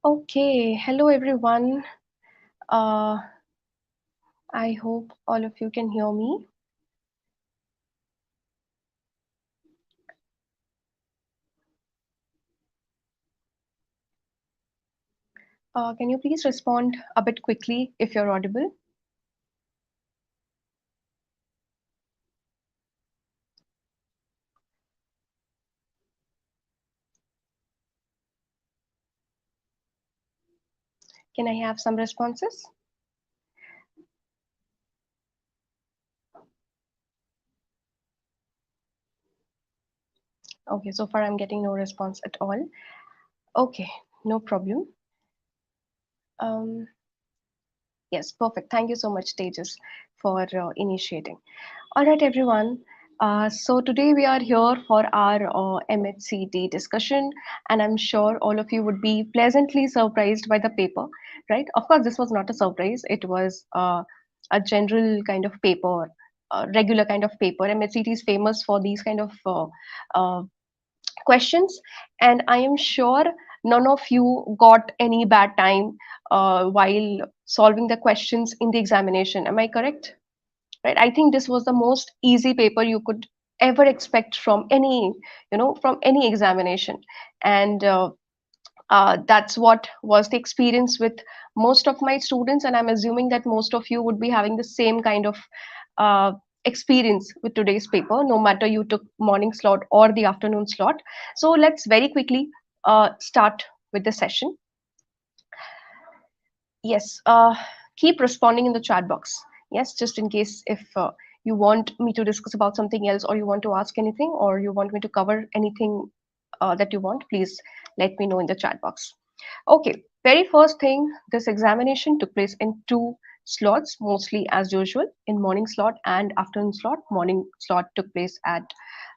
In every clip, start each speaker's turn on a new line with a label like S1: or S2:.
S1: Okay, hello everyone. Uh, I hope all of you can hear me. Can you please respond a bit quickly if you're audible? Can I have some responses? Okay, so far I'm getting no response at all. Okay, no problem. Um, yes, perfect. Thank you so much, Tejas, for initiating. All right, everyone. So today we are here for our MHCET discussion, and I'm sure all of you would be pleasantly surprised by the paper, right? Of course, this was not a surprise. It was a general kind of paper, regular kind of paper. MHCET is famous for these kind of uh, questions, and I am sure none of you got any bad time while solving the questions in the examination. Am I correct? Right, I think this was the most easy paper you could ever expect from any, from any examination. And that's what was the experience with most of my students, and I'm assuming that most of you would be having the same kind of uh, experience with today's paper, no matter you took morning slot or the afternoon slot. So let's very quickly start with the session. Yes, keep responding in the chat box. Yes, just in case if you want me to discuss about something else, or you want to ask anything, or you want me to cover anything that you want, please let me know in the chat box. Okay, very first thing, this examination took place in two slots, mostly as usual, in morning slot and afternoon slot. Morning slot took place at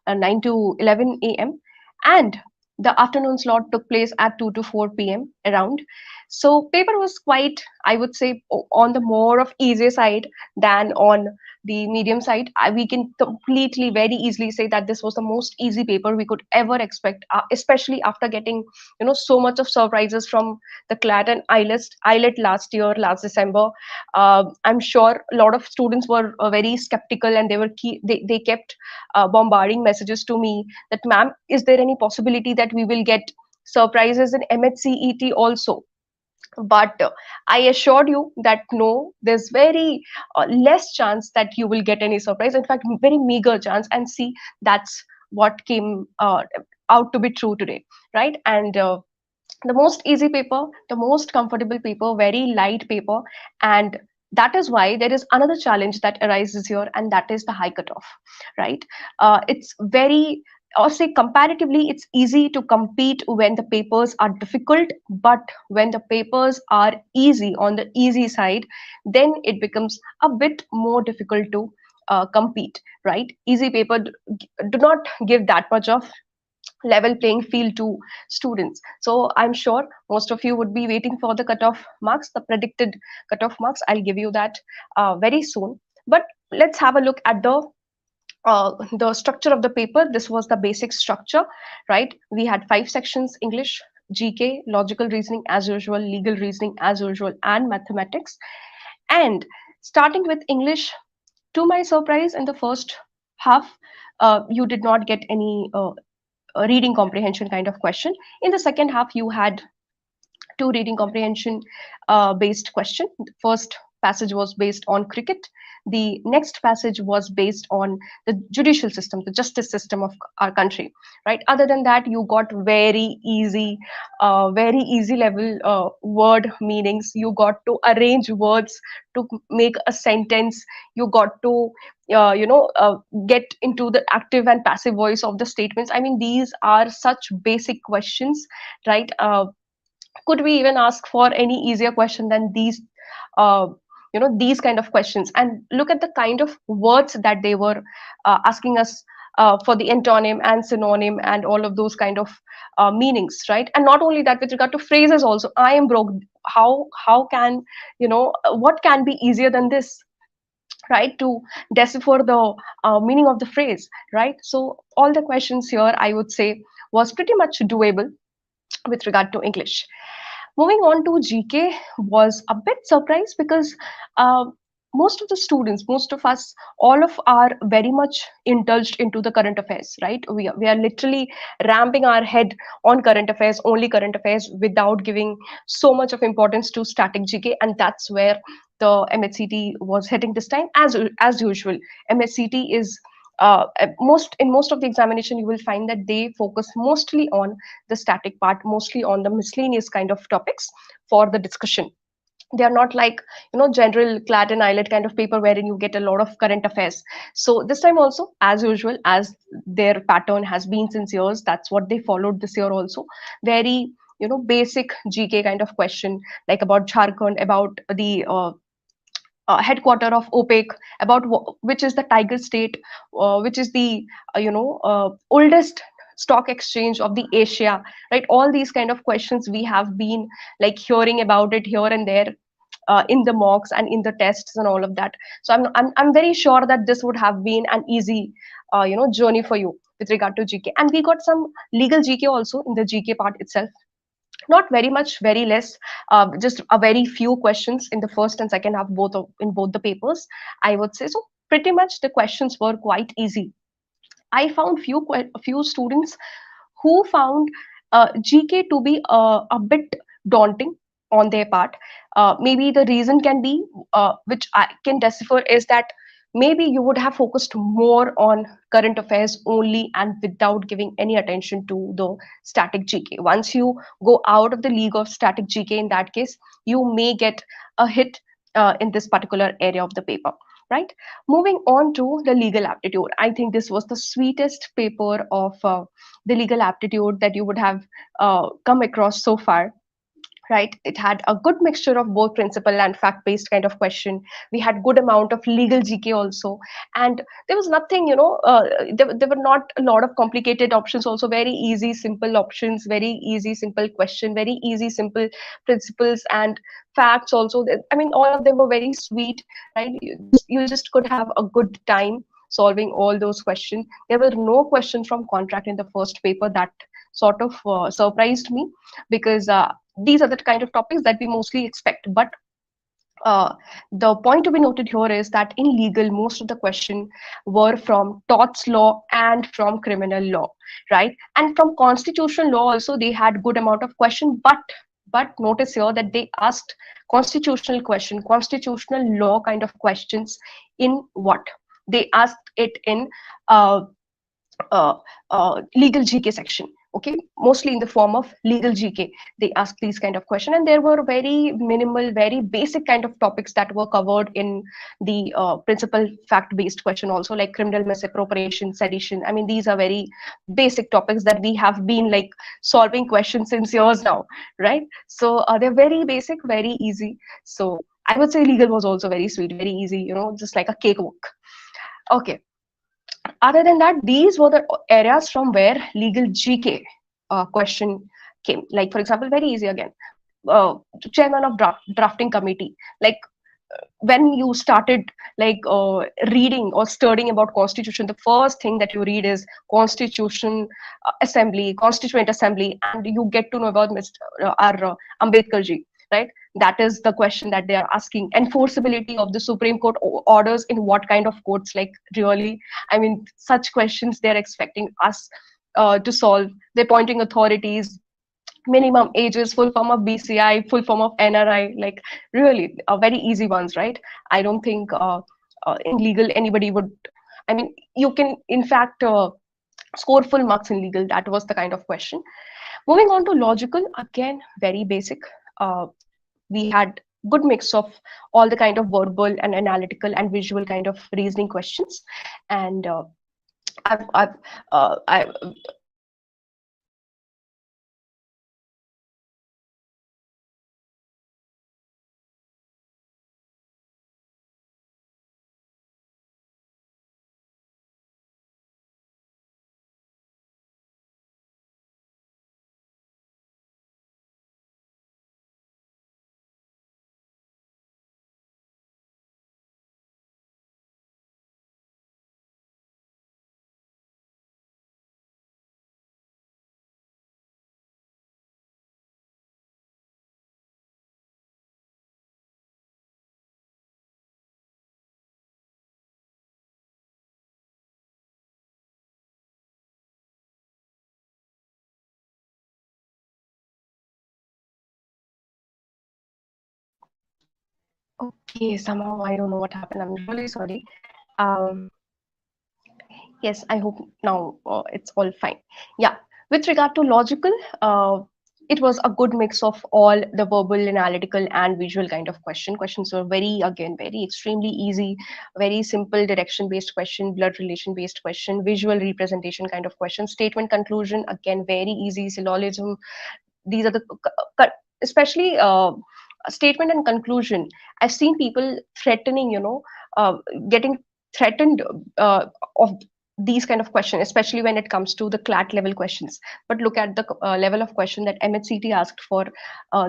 S1: 9 to 11 a.m. and the afternoon slot took place at 2 to 4 p.m. around. So paper was quite, I would say, on the more of easier side than on the medium side. We can completely, very easily say that this was the most easy paper we could ever expect, especially after getting, so much of surprises from the CLAT and IELTS last year, last December. I'm sure a lot of students were very skeptical, and they kept bombarding messages to me that, ma'am, is there any possibility that we will get surprises in MHCET also? But I assured you that no, there's very less chance that you will get any surprise. In fact, very meager chance. And see, that's what came out to be true today, right? And the most easy paper, the most comfortable paper, very light paper. And that is why there is another challenge that arises here, and that is the high cutoff, right? It's very, or say comparatively, it's easy to compete when the papers are difficult, but when the papers are easy, on the easy side, then it becomes a bit more difficult to compete, right? Easy paper do not give that much of level playing field to students. So I'm sure most of you would be waiting for the cutoff marks, the predicted cutoff marks. I'll give you that very soon. But let's have a look at the structure of the paper. This was the basic structure, right? We had 5 sections: English, GK, logical reasoning as usual, legal reasoning as usual, and mathematics. And starting with English, to my surprise, in the first half, you did not get any a reading comprehension kind of question. In the second half, you had two reading comprehension based question. The first passage was based on cricket. The next passage was based on the judicial system, the justice system of our country, right? Other than that, you got very easy level word meanings. You got to arrange words to make a sentence. You got to get into the active and passive voice of the statements. I mean, these are such basic questions, right? Could we even ask for any easier question than these, uh, these kind of questions? And look at the kind of words that they were asking us for the antonym and synonym and all of those kind of meanings, right? And not only that, with regard to phrases also, I am broke. How can, what can be easier than this, right, to decipher the meaning of the phrase, right? So all the questions here, I would say, was pretty much doable with regard to English. Moving on to GK was a bit surprised because uh, most of the students, most of us, all of are very much indulged into the current affairs, right? We are literally ramping our head on current affairs, only current affairs, without giving so much of importance to static GK, and that's where the MHCT was hitting this time. As usual, MHCT is most of the examination, you will find that they focus mostly on the static part, mostly on the miscellaneous kind of topics for the discussion. They are not like, general clat and eyelet kind of paper wherein you get a lot of current affairs. So this time also, as usual, as their pattern has been since years, that's what they followed this year also. Very, basic GK kind of question, like about Jharkhand, about the headquarter of OPEC, about which is the tiger state, which is the oldest stock exchange of the Asia, right? All these kind of questions we have been like hearing about it here and there, in the mocks and in the tests and all of that. So I'm very sure that this would have been an easy journey for you with regard to GK. And we got some legal GK also in the GK part itself. Not very much, very less, just a very few questions in the first and second half, in both the papers, I would say. So pretty much the questions were quite easy. I found few students who found GK to be a bit daunting on their part. Maybe the reason can be, which I can decipher, is that maybe you would have focused more on current affairs only and without giving any attention to the static GK. Once you go out of the league of static GK, in that case, you may get a hit in this particular area of the paper, right? Moving on to the legal aptitude. I think this was the sweetest paper of the legal aptitude that you would have come across so far, right? It had a good mixture of both principle and fact based kind of question. We had good amount of legal GK also, and there was nothing, there were not a lot of complicated options also. Very easy simple options, very easy simple question, very easy simple principles and facts also. I mean, all of them were very sweet, right? You just could have a good time solving all those questions. There were no questions from contract in the first paper. That sort of surprised me, because these are the kind of topics that we mostly expect. But uh, the point to be noted here is that in legal, most of the questions were from torts law and from criminal law, right? And from constitutional law also, they had good amount of question. But notice here that they asked constitutional question, constitutional law kind of questions. In what? They asked it in uh, uh, legal GK section. Okay, mostly in the form of legal GK, they ask these kind of question, and there were very minimal, very basic kind of topics that were covered in the principal fact-based question also, like criminal misappropriation, sedition. I mean, these are very basic topics that we have been like solving questions since years now, right? So they're very basic, very easy. So I would say legal was also very sweet, very easy, just like a cakewalk. Okay, other than that, these were the areas from where legal GK question came. Like, for example, very easy again. Chairman of drafting committee. Like, when you started like reading or studying about constitution, the first thing that you read is constitution assembly, constituent assembly, and you get to know about Mr. R. Ambedkar ji, right? That is the question that they are asking. Enforceability of the Supreme Court orders in what kind of courts? Like, really, I mean, such questions they're expecting us to solve. They're pointing authorities, minimum ages, full form of BCI, full form of NRI, like really very easy ones, right? I don't think in legal anybody would, I mean, you can in fact score full marks in legal. That was the kind of question. Moving on to logical, again, very basic. We had good mix of all the kind of verbal and analytical and visual kind of reasoning questions. And I Okay, somehow I don't know what happened. I'm really sorry. Um, yes, I hope now it's all fine. Yeah, with regard to logical, it was a good mix of all the verbal, analytical, and visual kind of question. Questions were very, again, very extremely easy, very simple direction-based question, blood relation-based question, visual representation kind of question, statement conclusion, again, very easy, syllogism. These are the, especially statement and conclusion. I've seen people threatening, getting threatened of these kind of questions, especially when it comes to the CLAT level questions. But look at the level of question that MHCT asked for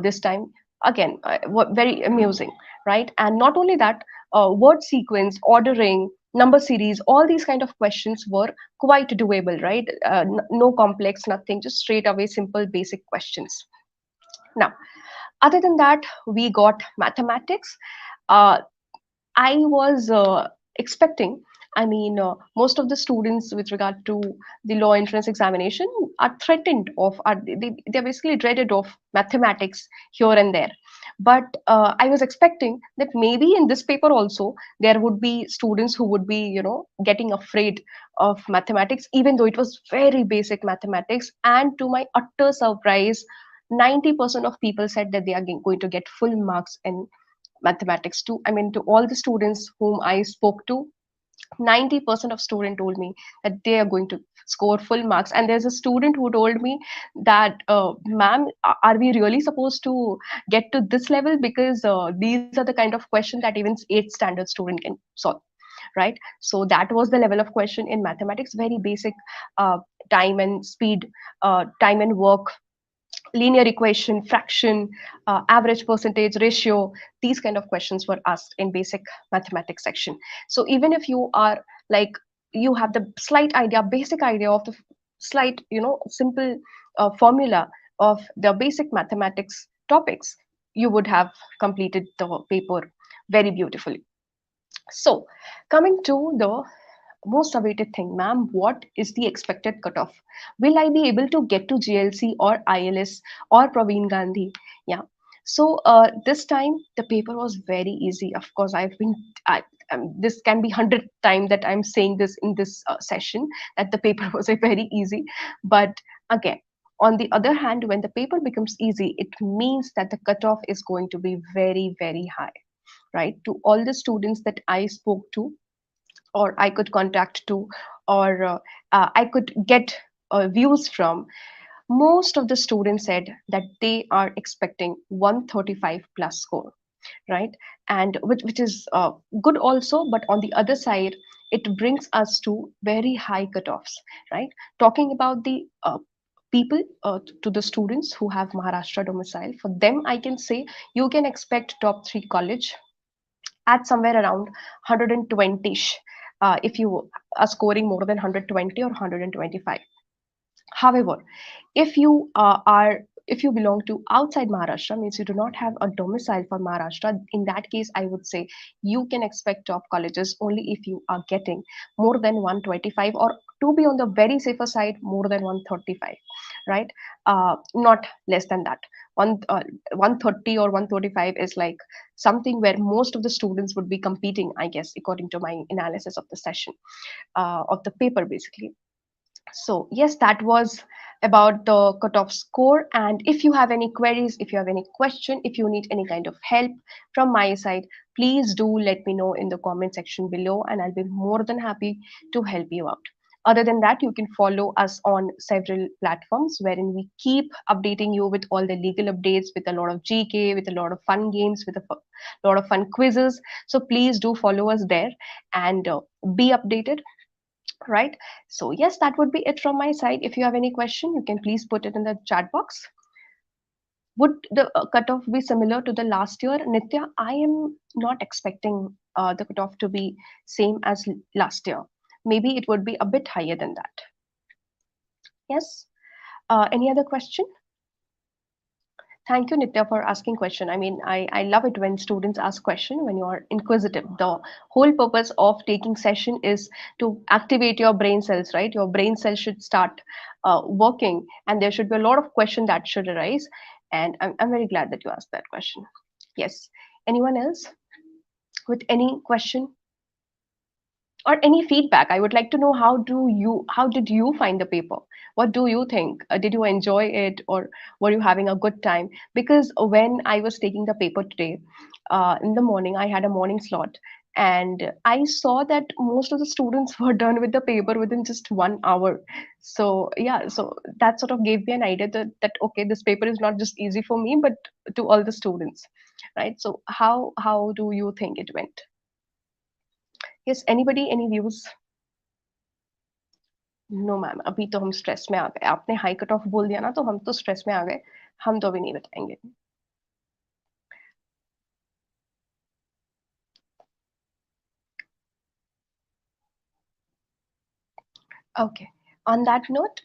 S1: this time. Again, very amusing, right? And not only that, word sequence, ordering, number series, all these kind of questions were quite doable, right? No complex, nothing, just straight away simple basic questions. Now, other than that, we got mathematics. Uh, I was expecting, most of the students with regard to the law entrance examination are threatened of, they're basically dreaded of mathematics here and there. But I was expecting that maybe in this paper also, there would be students who would be, getting afraid of mathematics, even though it was very basic mathematics. And to my utter surprise, 90% of people said that they are going to get full marks in mathematics too. I mean, to all the students whom I spoke to, 90% of student told me that they are going to score full marks. And there's a student who told me that, ma'am, are we really supposed to get to this level? Because these are the kind of question that even 8th standard student can solve, right? So that was the level of question in mathematics, very basic, uh, time and speed, time and work, linear equation, fraction, average percentage, ratio. These kind of questions were asked in basic mathematics section. So even if you are like, you have the slight idea, basic idea of the slight, simple formula of the basic mathematics topics, you would have completed the paper very beautifully. So coming to the most awaited thing, ma'am, what is the expected cutoff? Will I be able to get to GLC or ILS or Praveen Gandhi? Yeah. So this time the paper was very easy. Of course, this can be 100th time that I'm saying this in this session, that the paper was a very easy. But again, on the other hand, when the paper becomes easy, it means that the cutoff is going to be very, very high, right? To all the students that I spoke to, or I could contact to, or I could get views from, most of the students said that they are expecting 135 plus score, right? And which is good also, but on the other side, it brings us to very high cutoffs, right? Talking about the people, to the students who have Maharashtra domicile, for them, I can say you can expect top three college at somewhere around 120ish, if you are scoring more than 120 or 125. However, if you if you belong to outside Maharashtra, means you do not have a domicile for Maharashtra, in that case, I would say you can expect top colleges only if you are getting more than 125, or to be on the very safer side, more than 135, right? Not less than that. 130 or 135 is like something where most of the students would be competing, I guess, according to my analysis of the session, of the paper, basically. So yes, that was about the cutoff score. And if you have any queries, if you have any question, if you need any kind of help from my side, please do let me know in the comment section below, and I'll be more than happy to help you out. Other than that, you can follow us on several platforms wherein we keep updating you with all the legal updates, with a lot of GK, with a lot of fun games, with a lot of fun quizzes. So please do follow us there and be updated, right? So yes, that would be it from my side. If you have any question, you can please put it in the chat box. Would the cutoff be similar to the last year? Nitya, I am not expecting the cutoff to be same as last year. Maybe it would be a bit higher than that. Yes. Any other question? Thank you, Nitya, for asking question. I love it when students ask question, when you are inquisitive. The whole purpose of taking session is to activate your brain cells, right? Your brain cells should start working, and there should be a lot of question that should arise. And I'm very glad that you asked that question. Yes. Anyone else? with any question or any feedback. I would like to know how did you find the paper? What do you think? Did you enjoy it, or were you having a good time? Because when I was taking the paper today, in the morning, I had a morning slot, and I saw that most of the students were done with the paper within just 1 hour. So yeah, so that sort of gave me an idea that okay, this paper is not just easy for me but to all the students, right? So how do you think it went? Yes, anybody, any views? No ma'am, अभी तो हम stress में आ गए। आपने high cut off बोल दिया ना, तो हम तो स्ट्रेस में आ गए। हम तो अभी नहीं बताएंगे। Okay. On that note,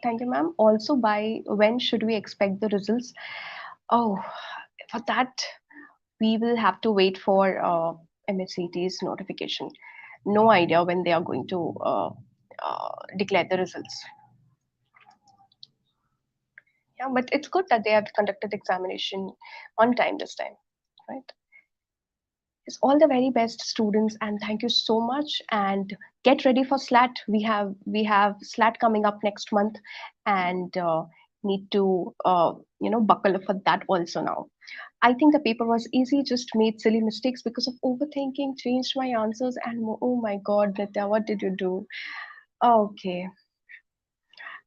S1: thank you, ma'am. Also, by when should we expect the results? Oh, for that, we will have to wait for MHCET's notification. No idea when they are going to declare the results. Yeah, but it's good that they have conducted the examination on time this time, right? Yes, all the very best, students, and thank you so much. And get ready for SLAT. We have SLAT coming up next month, and need to buckle up for that also now. I think the paper was easy, just made silly mistakes because of overthinking, changed my answers, and oh my God, Nitya, what did you do? Okay,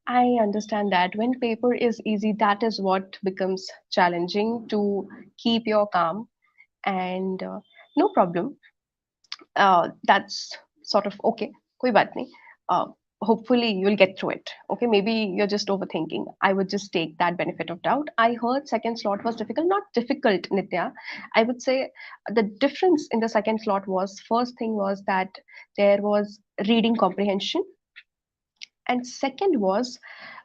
S1: I understand that when paper is easy, that is what becomes challenging to keep your calm and no problem. That's sort of okay. कोई बात नहीं. Uh, Hopefully you'll get through it. Okay, maybe you're just overthinking. I would just take that benefit of doubt. I heard second slot was difficult. Not difficult, Nitya. I would say the difference in the second slot was, first thing was that there was reading comprehension, and second was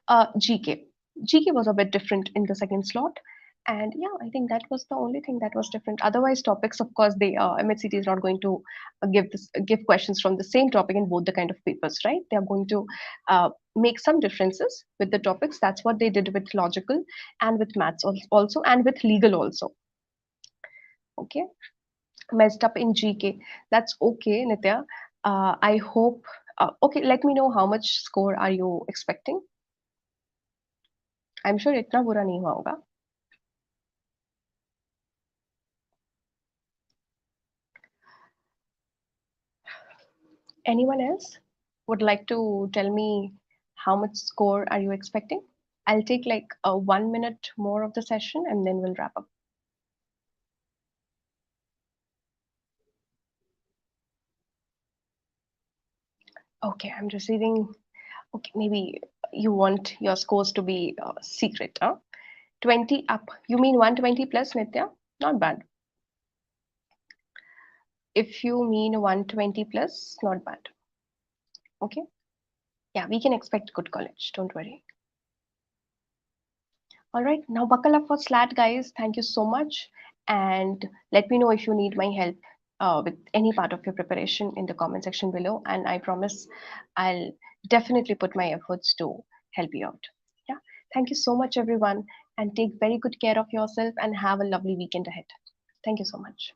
S1: GK. GK was a bit different in the second slot. And yeah, I think that was the only thing that was different. Otherwise, topics, of course, they MHCT is not going to give questions from the same topic in both the kind of papers, right? They are going to make some differences with the topics. That's what they did with logical and with maths also, and with legal also. Okay, messed up in GK. That's okay, Nitya. I hope. Okay, let me know how much score are you expecting. I'm sure इतना बुरा नहीं हुआ होगा. Anyone else would like to tell me how much score are you expecting? I'll take like a 1 minute more of the session and then we'll wrap up. Okay, I'm receiving. Okay, maybe you want your scores to be secret, huh? 20 up. You mean 120 plus, Nitya? Not bad. If you mean 120 plus, not bad. Okay. Yeah, we can expect good college. Don't worry. All right, now buckle up for SLAT, guys. Thank you so much. And let me know if you need my help with any part of your preparation in the comment section below. And I promise I'll definitely put my efforts to help you out. Yeah, thank you so much, everyone. And take very good care of yourself and have a lovely weekend ahead. Thank you so much.